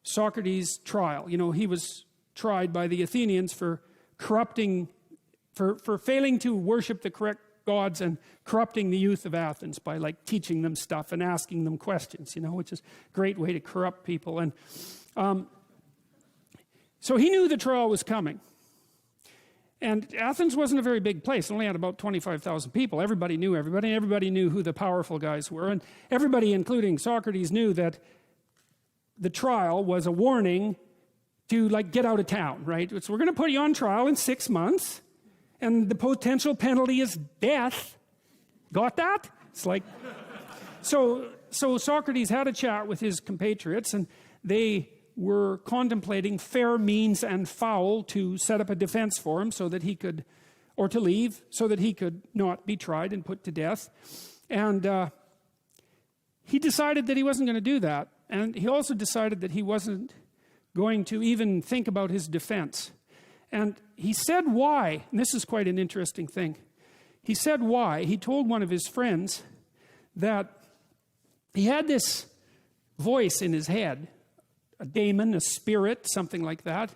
Socrates' trial. You know, he was tried by the Athenians for corrupting, for failing to worship the correct gods and corrupting the youth of Athens by like teaching them stuff and asking them questions, you know, which is a great way to corrupt people. And so he knew the trial was coming. And Athens wasn't a very big place. It only had about 25,000 people. Everybody knew everybody. Everybody knew who the powerful guys were. And everybody, including Socrates, knew that the trial was a warning to like get out of town, right? So we're going to put you on trial in 6 months. And the potential penalty is death. Got that? It's like... So Socrates had a chat with his compatriots, and they were contemplating fair means and foul to set up a defense for him so that he could, or to leave, so that he could not be tried and put to death. And he decided that he wasn't going to do that. And he also decided that he wasn't going to even think about his defense. And he said why, and this is quite an interesting thing. He said why. He told one of his friends that he had this voice in his head, a daemon, a spirit, something like that,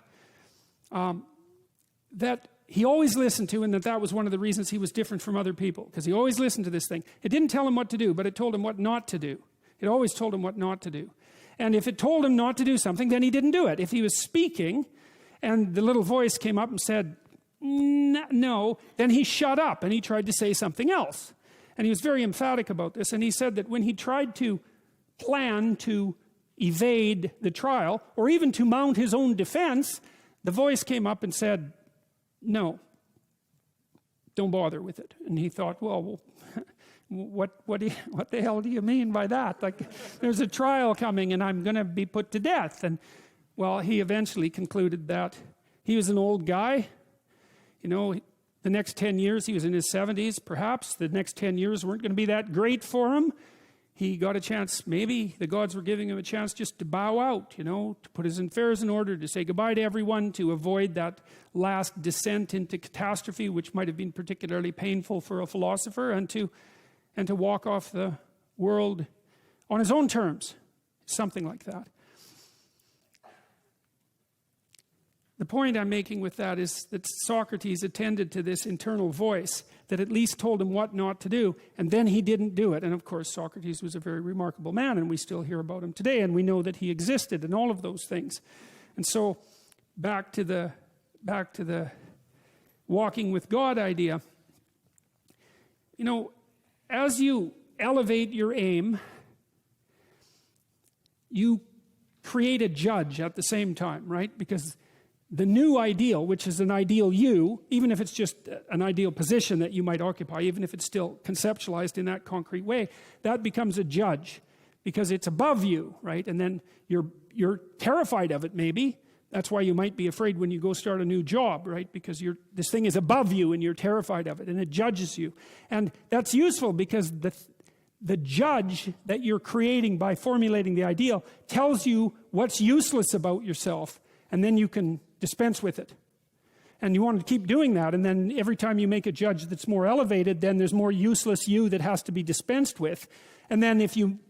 that he always listened to, and that was one of the reasons he was different from other people, because he always listened to this thing. It didn't tell him what to do, but it told him what not to do. It always told him what not to do. And if it told him not to do something, then he didn't do it. If he was speaking and the little voice came up and said, no, then he shut up and he tried to say something else. And he was very emphatic about this. And he said that when he tried to plan to evade the trial, or even to mount his own defense, the voice came up and said, no, don't bother with it. And he thought, well, what the hell do you mean by that? Like, there's a trial coming and I'm going to be put to death. And well, he eventually concluded that he was an old guy. You know, the next 10 years, he was in his 70s, perhaps. The next 10 years weren't going to be that great for him. He got a chance, maybe the gods were giving him a chance just to bow out, you know, to put his affairs in order, to say goodbye to everyone, to avoid that last descent into catastrophe, which might have been particularly painful for a philosopher, and to walk off the world on his own terms, something like that. The point I'm making with that is that Socrates attended to this internal voice that at least told him what not to do, and then he didn't do it. And of course, Socrates was a very remarkable man, and we still hear about him today, and we know that he existed and all of those things. And so, back to the walking with God idea. You know, as you elevate your aim, you create a judge at the same time, right? Because the new ideal, which is an ideal you, even if it's just an ideal position that you might occupy, even if it's still conceptualized in that concrete way, that becomes a judge because it's above you, right? And then you're terrified of it, maybe. That's why you might be afraid when you go start a new job, right? Because this thing is above you and you're terrified of it, and it judges you. And that's useful because the judge that you're creating by formulating the ideal tells you what's useless about yourself, and then you can dispense with it. And you want to keep doing that, and then every time you make a judge that's more elevated, then there's more useless you that has to be dispensed with. And then if you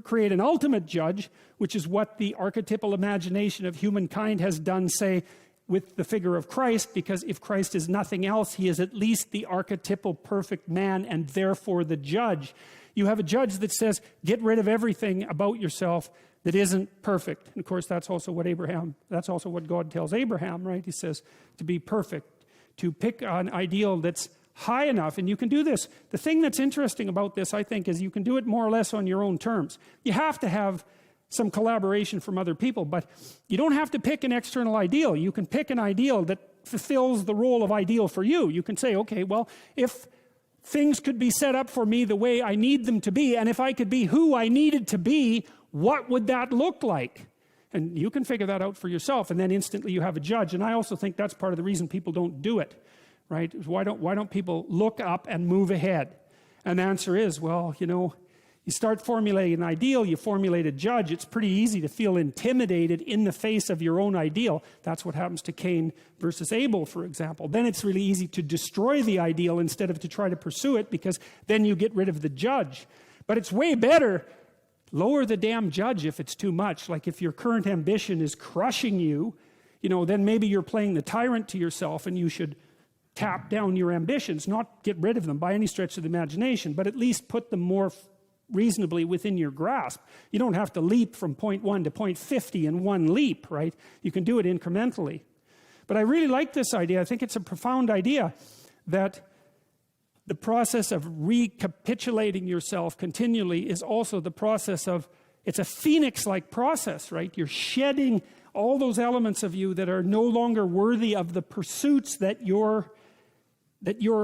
create an ultimate judge, which is what the archetypal imagination of humankind has done, say, with the figure of Christ, because if Christ is nothing else, he is at least the archetypal perfect man and therefore the judge. You have a judge that says, get rid of everything about yourself that isn't perfect. And of course, that's also what God tells Abraham, right? He says to be perfect, to pick an ideal that's high enough, and you can do this. The thing that's interesting about this, I think, is you can do it more or less on your own terms. You have to have some collaboration from other people, but you don't have to pick an external ideal. You can pick an ideal that fulfills the role of ideal for you. You can say, okay, well, if things could be set up for me the way I need them to be, and if I could be who I needed to be, what would that look like? And you can figure that out for yourself, and then instantly you have a judge. And I also think that's part of the reason people don't do it, right? Why don't people look up and move ahead? And the answer is, well, you know, you start formulating an ideal, you formulate a judge, it's pretty easy to feel intimidated in the face of your own ideal. That's what happens to Cain versus Abel, for example. Then it's really easy to destroy the ideal instead of to try to pursue it, because then you get rid of the judge. But it's way better lower the damn judge if it's too much. Like if your current ambition is crushing you, then maybe you're playing the tyrant to yourself, and you should tap down your ambitions, not get rid of them by any stretch of the imagination, but at least put them more reasonably within your grasp. You don't have to leap from point 1 to point 50 in one leap, right? You can do it incrementally. But I really like this idea. I think it's a profound idea that the process of recapitulating yourself continually is also the process of, it's a phoenix-like process, right? You're shedding all those elements of you that are no longer worthy of the pursuits that you're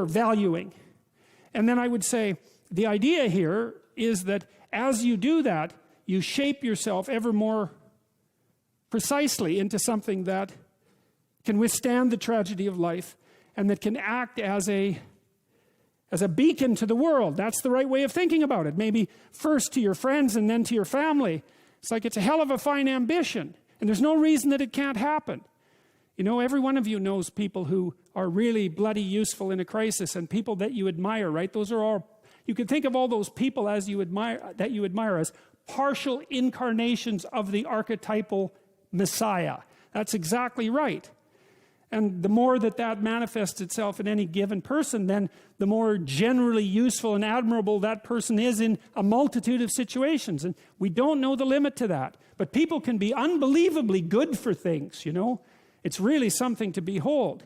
valuing. And then I would say the idea here is that as you do that, you shape yourself ever more precisely into something that can withstand the tragedy of life and that can act as a beacon to the world. That's the right way of thinking about it. Maybe first to your friends and then to your family. It's like it's a hell of a fine ambition, and there's no reason that it can't happen. Every one of you knows people who are really bloody useful in a crisis, and people that you admire, right? Those are all, you could think of all those people as you admire as partial incarnations of the archetypal Messiah. That's exactly right. And the more that manifests itself in any given person, then the more generally useful and admirable that person is in a multitude of situations. And we don't know the limit to that. But people can be unbelievably good for things, It's really something to behold.